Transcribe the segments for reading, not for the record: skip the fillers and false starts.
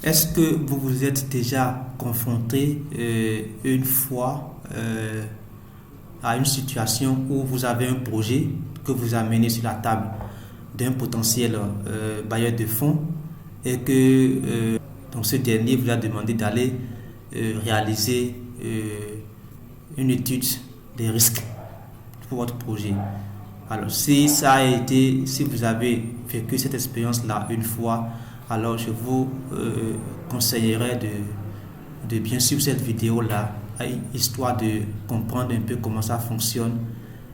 Est-ce que vous vous êtes déjà confronté une fois à une situation où vous avez un projet que vous amenez sur la table d'un potentiel bailleur de fonds et que donc ce dernier vous a demandé d'aller réaliser une étude des risques pour votre projet. Alors si vous avez vécu cette expérience-là une fois, alors je vous conseillerais de bien suivre cette vidéo-là, histoire de comprendre un peu comment ça fonctionne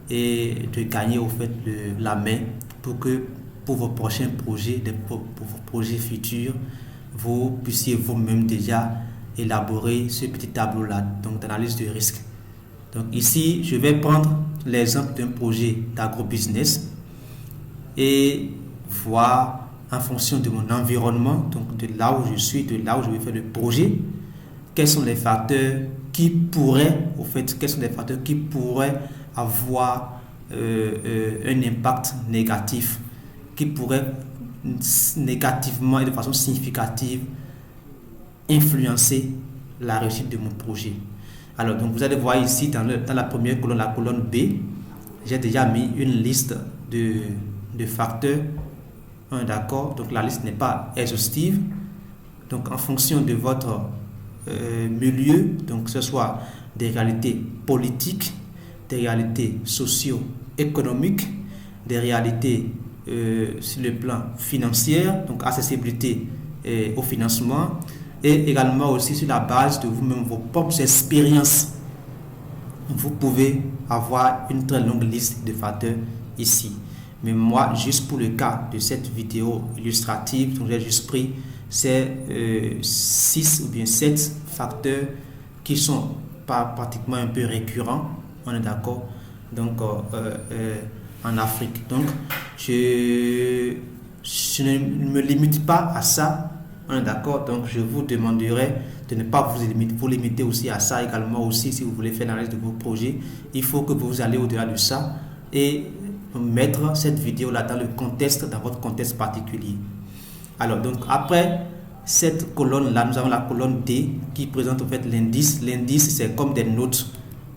et de gagner au fait la main pour vos prochains projets, pour vos projets futurs, vous puissiez vous-même déjà élaborer ce petit tableau-là, donc d'analyse de risque. Donc ici, je vais prendre l'exemple d'un projet d'agrobusiness et voir en fonction de mon environnement, donc de là où je suis, de là où je vais faire le projet, quels sont les facteurs qui pourraient avoir un impact négatif, qui pourraient négativement et de façon significative influencer la réussite de mon projet. Alors, donc vous allez voir ici dans la première colonne, la colonne B, j'ai déjà mis une liste de facteurs. D'accord, donc la liste n'est pas exhaustive. Donc en fonction de votre milieu, donc que ce soit des réalités politiques, des réalités socio-économiques, des réalités sur le plan financier, donc accessibilité au financement, et également aussi sur la base de vous-même, vos propres expériences. Vous pouvez avoir une très longue liste de facteurs ici. Mais moi, juste pour le cas de cette vidéo illustrative, donc j'ai juste pris ces 6 ou bien 7 facteurs qui sont pratiquement un peu récurrents, on est d'accord, donc en Afrique. Donc, je ne me limite pas à ça, on est d'accord, donc je vous demanderai de ne pas vous limiter aussi à ça également aussi si vous voulez faire l'analyse de vos projets. Il faut que vous allez au-delà de ça et mettre cette vidéo-là dans votre contexte particulier. Alors, donc, après cette colonne-là, nous avons la colonne D qui présente en fait l'indice. L'indice, c'est comme des notes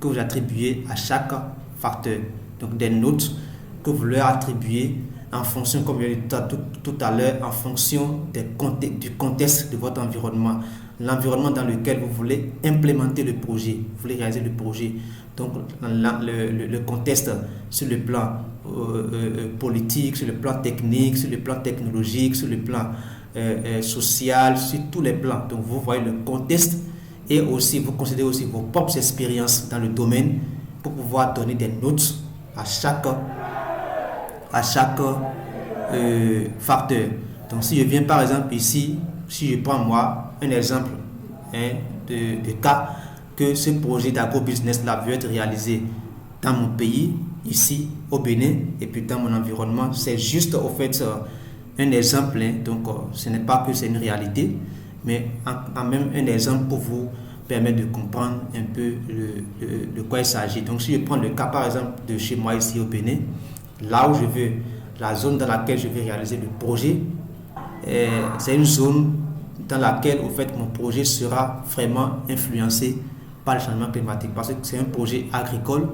que vous attribuez à chaque facteur. Donc, des notes que vous leur attribuez en fonction, comme je l'ai dit tout à l'heure, en fonction du contexte de votre environnement. L'environnement dans lequel vous voulez implémenter le projet, vous voulez réaliser le projet. Donc, le contexte sur le plan politique, sur le plan technique, sur le plan technologique, sur le plan social, sur tous les plans. Donc, vous voyez le contexte et aussi, vous considérez aussi vos propres expériences dans le domaine pour pouvoir donner des notes à chaque facteur. Donc, si je viens par exemple ici, si je prends moi un exemple de cas que ce projet d'agrobusiness là veut être réalisé dans mon pays, ici au Bénin, et puis dans mon environnement, c'est juste au fait un exemple, donc ce n'est pas que c'est une réalité, mais en même un exemple pour vous permettre de comprendre un peu de quoi il s'agit. Donc si je prends le cas par exemple de chez moi ici au Bénin, là où je veux, la zone dans laquelle je vais réaliser le projet, c'est une zone dans laquelle au fait mon projet sera vraiment influencé par le changement climatique, parce que c'est un projet agricole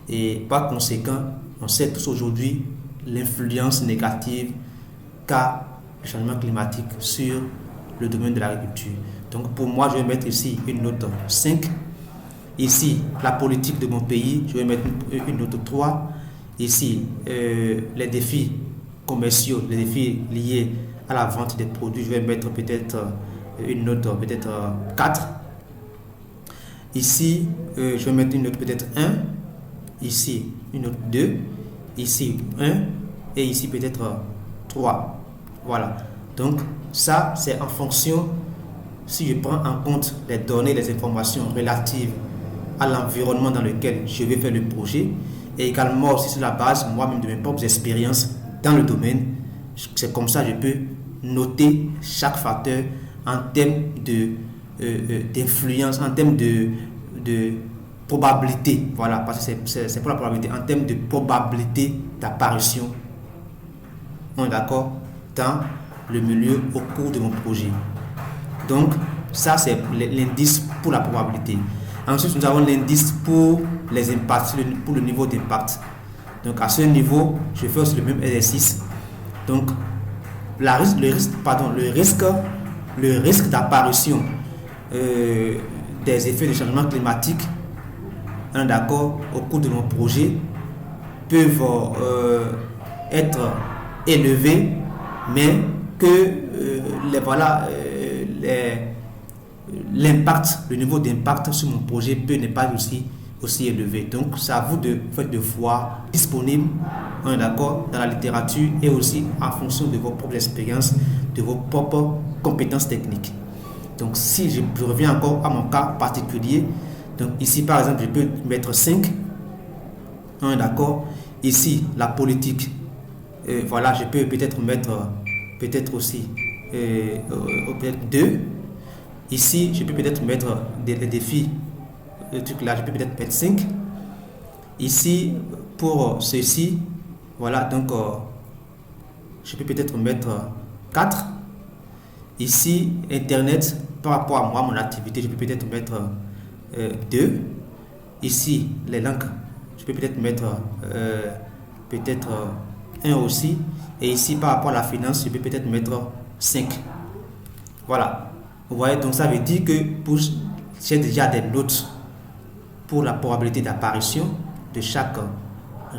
et par conséquent on sait tous aujourd'hui l'influence négative qu'a le changement climatique sur le domaine de l'agriculture. Donc pour moi je vais mettre ici une note 5. Ici la politique de mon pays, je vais mettre une note 3. Ici les défis commerciaux, les défis liés à la vente des produits, je vais mettre peut-être une note 4. Ici, je vais mettre une note peut-être 1. Ici, une note 2. Ici, 1. Et ici, peut-être 3. Voilà. Donc, ça, c'est en fonction, si je prends en compte les données, les informations relatives à l'environnement dans lequel je vais faire le projet, et également aussi sur la base, moi-même, de mes propres expériences dans le domaine. C'est comme ça que je peux noter chaque facteur en termes d'influence, en termes de probabilité, voilà, parce que c'est pour la probabilité, en termes de probabilité d'apparition, on est d'accord, dans le milieu au cours de mon projet. Donc, ça, c'est l'indice pour la probabilité. Ensuite, nous avons l'indice pour les impacts, pour le niveau d'impact. Donc, à ce niveau, je fais aussi le même exercice. Donc, le risque d'apparition des effets de changement climatique, d'accord, au cours de mon projet, peuvent être élevés, mais que l'impact, le niveau d'impact sur mon projet peut ne pas aussi élevé. Donc, c'est à vous de voir disponible, d'accord, dans la littérature et aussi en fonction de vos propres expériences, de vos propres compétences techniques. Donc, si je reviens encore à mon cas particulier, donc ici par exemple, je peux mettre 5, d'accord. Ici, la politique, voilà, je peux peut-être mettre aussi peut-être 2. Ici, je peux peut-être mettre des défis. Le truc là, je peux peut-être mettre 5. Ici, pour ceci, voilà, donc je peux peut-être mettre 4. Ici, Internet, par rapport à moi, mon activité, je peux peut-être mettre 2. Ici, les langues, je peux peut-être mettre 1 aussi. Et ici, par rapport à la finance, je peux peut-être mettre 5. Voilà. Vous voyez, donc ça veut dire que j'ai déjà des notes pour la probabilité d'apparition de chaque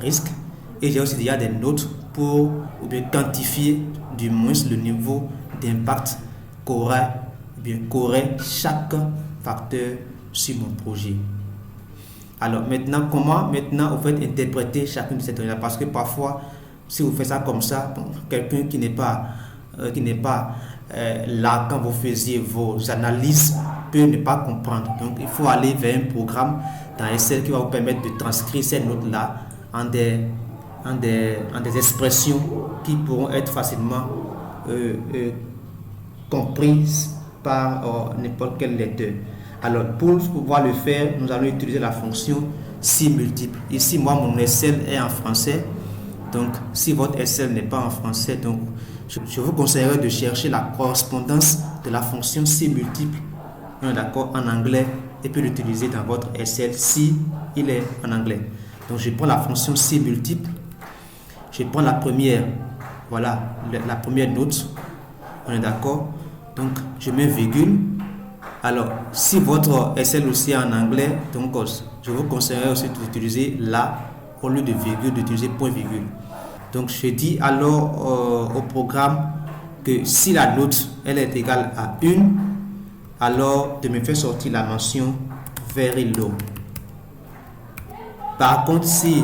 risque. Et j'ai aussi déjà des notes pour quantifier du moins le niveau d'impact qu'aurait chaque facteur sur mon projet. Alors maintenant, comment vous faites interpréter chacune de ces données-là? Parce que parfois, si vous faites ça comme ça, quelqu'un qui n'est pas là quand vous faisiez vos analyses peut ne pas comprendre. Donc il faut aller vers un programme dans Excel qui va vous permettre de transcrire ces notes-là en des expressions qui pourront être facilement comprises par n'importe quel lecteur. Alors pour pouvoir le faire, nous allons utiliser la fonction si multiple. Ici, moi, mon Excel est en français. Donc si votre Excel n'est pas en français, donc je vous conseillerais de chercher la correspondance de la fonction si multiple, d'accord, en anglais, et puis l'utiliser dans votre Excel si il est en anglais. Donc je prends la fonction si multiple, je prends la première, voilà, la première note, on est d'accord. Donc je mets virgule. Alors si votre Excel aussi est en anglais, donc je vous conseillerais aussi d'utiliser là au lieu de virgule, d'utiliser point virgule. Donc je dis alors au programme que si la note elle est égale à 1, alors de me faire sortir la mention very low. Par contre, si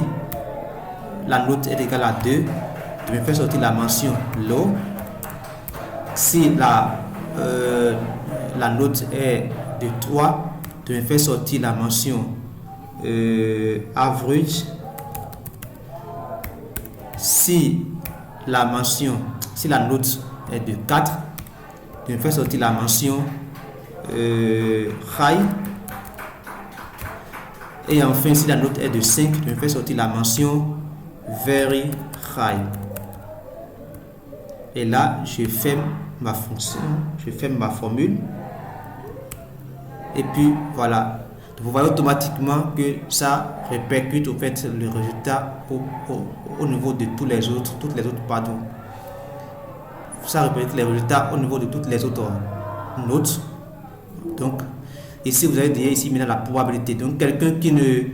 la note est égale à 2, de me faire sortir la mention low. Si la note est de 3, de me faire sortir la mention average. Si la note est de 4, de me faire sortir la mention high. Et enfin, si la note est de 5, de me faire sortir la mention very high. Et là, je ferme ma fonction, je ferme ma formule. Et puis voilà. Vous voyez automatiquement que ça répercute au fait le résultat au niveau de toutes les autres, pardon. Ça répercute les résultats au niveau de toutes les autres notes. Donc ici vous avez déjà ici maintenant la probabilité. Donc quelqu'un qui ne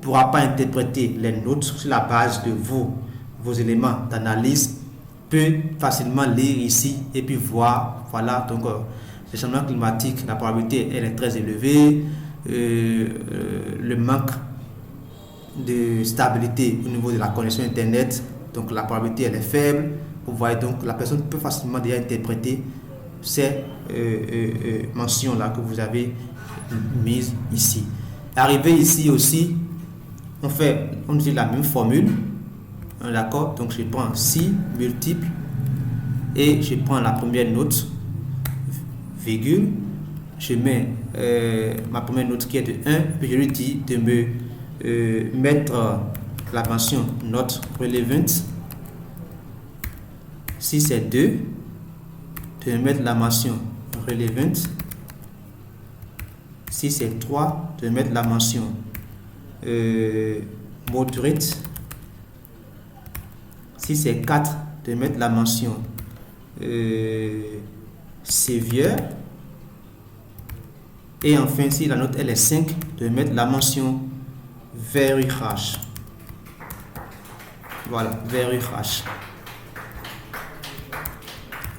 pourra pas interpréter les notes sur la base de vos éléments d'analyse peut facilement lire ici et puis voir, voilà, donc le changement climatique, la probabilité elle est très élevée. Le manque de stabilité au niveau de la connexion internet, donc la probabilité elle est faible. Vous voyez, donc la personne peut facilement déjà interpréter ces mentions là que vous avez mises ici. Arrivé ici aussi, on utilise la même formule, d'accord. Donc je prends si multiple et je prends la première note, virgule. Je mets ma première note qui est de 1, puis je lui dis de me mettre la mention not relevant. Si c'est 2, de mettre la mention relevant. Si c'est 3, de mettre la mention moderate. Si c'est 4, de mettre la mention severe. Et enfin, si la note elle est 5, de mettre la mention very harsh. Voilà, very harsh.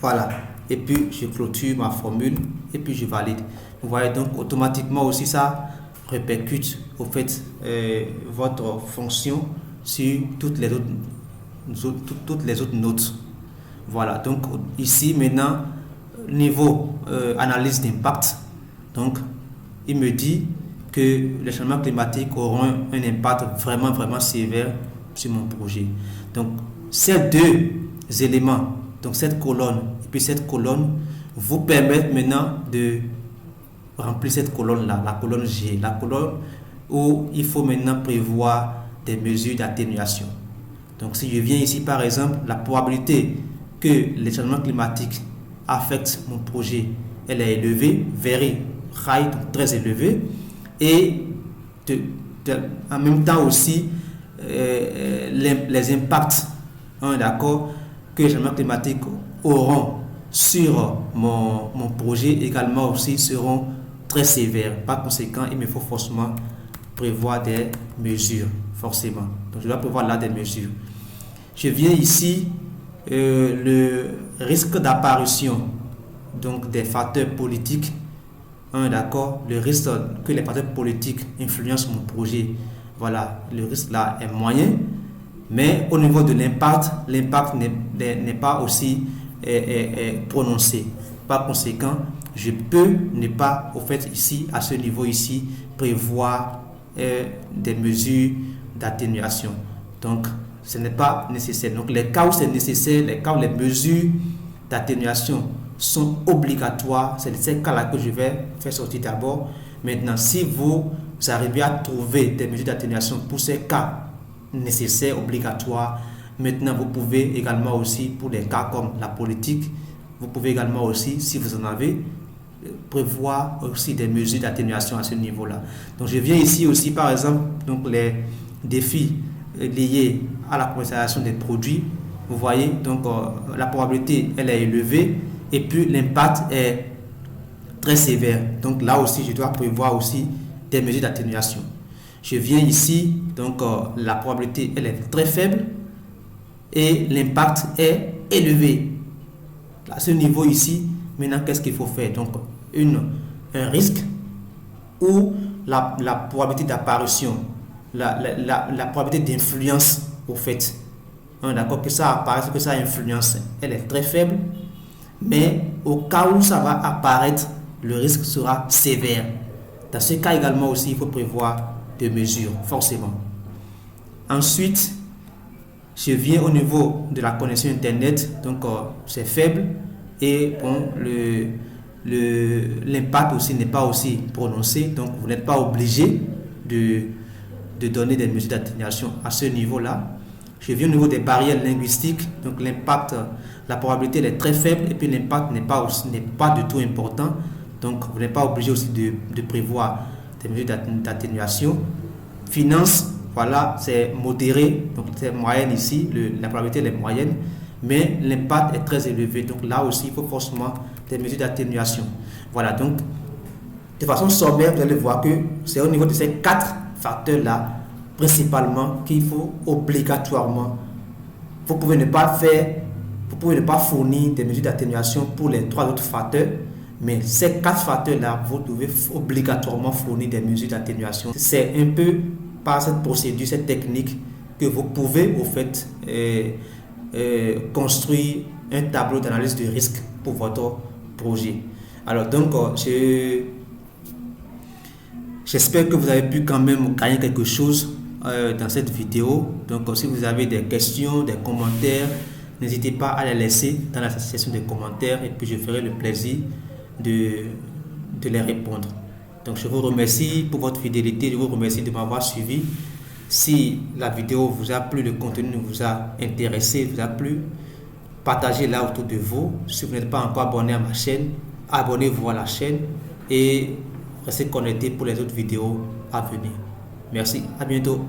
Voilà. Et puis, je clôture ma formule et puis je valide. Vous voyez, donc automatiquement aussi ça répercute au fait votre fonction sur toutes les autres notes. Voilà, donc ici maintenant, niveau analyse d'impact, donc il me dit que les changements climatiques auront un impact vraiment sévère sur mon projet. Donc ces deux éléments, donc cette colonne et puis cette colonne, vous permettent maintenant de remplir cette colonne-là, la colonne G, la colonne où il faut maintenant prévoir des mesures d'atténuation. Donc si je viens ici par exemple, la probabilité que les changements climatiques affectent mon projet, elle est élevée, very high, donc très élevée, et en même temps aussi les impacts, d'accord, que les changements climatiques auront sur mon projet également aussi seront très sévères. Par conséquent, il me faut forcément prévoir des mesures, forcément. Donc je dois prévoir là des mesures. Je viens ici, le risque d'apparition donc des facteurs politiques, d'accord, le risque que les facteurs politiques influencent mon projet, voilà, le risque là est moyen, mais au niveau de l'impact n'est pas aussi prononcé. Par conséquent, je peux ne pas, au fait, ici, à ce niveau ici, prévoir des mesures d'atténuation. Donc, ce n'est pas nécessaire. Donc, les cas où c'est nécessaire, les cas où les mesures d'atténuation sont obligatoires, c'est ces cas-là que je vais faire sortir d'abord. Maintenant, si vous arrivez à trouver des mesures d'atténuation pour ces cas nécessaires, obligatoires, maintenant vous pouvez également aussi, pour les cas comme la politique, vous pouvez également aussi, si vous en avez, prévoir aussi des mesures d'atténuation à ce niveau-là. Donc je viens ici aussi par exemple, donc les défis liés à la commercialisation des produits. Vous voyez, donc la probabilité elle est élevée et puis l'impact est très sévère. Donc là aussi je dois prévoir aussi des mesures d'atténuation. Je viens ici, donc la probabilité elle est très faible et l'impact est élevé. À ce niveau ici, maintenant qu'est-ce qu'il faut faire? Donc un risque ou la probabilité d'apparition, la probabilité d'influence au fait. D'accord, que ça apparaisse, que ça influence, elle est très faible, mais au cas où ça va apparaître, le risque sera sévère. Dans ce cas également aussi, il faut prévoir des mesures, forcément. Ensuite, je viens au niveau de la connexion Internet, donc c'est faible et bon, l'impact aussi n'est pas aussi prononcé, donc vous n'êtes pas obligé de donner des mesures d'atténuation à ce niveau-là. Je viens au niveau des barrières linguistiques, donc l'impact, la probabilité elle est très faible et puis l'impact n'est pas du tout important, donc vous n'êtes pas obligé aussi de prévoir des mesures d'atténuation. Finance, voilà, c'est modéré, donc c'est moyenne ici, la probabilité elle est moyenne, mais l'impact est très élevé, donc là aussi il faut forcément des mesures d'atténuation. Voilà, donc de façon sommaire, vous allez voir que c'est au niveau de ces 4 facteurs-là, principalement, qu'il faut obligatoirement, vous pouvez ne pas fournir des mesures d'atténuation pour les 3 autres facteurs, mais ces 4 facteurs-là, vous devez obligatoirement fournir des mesures d'atténuation. C'est un peu par cette procédure, cette technique, que vous pouvez au fait construire un tableau d'analyse de risque pour votre projet. Alors donc, j'espère que vous avez pu quand même gagner quelque chose dans cette vidéo. Donc si vous avez des questions, des commentaires, n'hésitez pas à les laisser dans la section des commentaires et puis je ferai le plaisir de les répondre. Donc je vous remercie pour votre fidélité, je vous remercie de m'avoir suivi. Si la vidéo vous a plu, le contenu vous a intéressé, vous a plu, partagez-la autour de vous. Si vous n'êtes pas encore abonné à ma chaîne, abonnez-vous à la chaîne et restez connectés pour les autres vidéos à venir. Merci, à bientôt.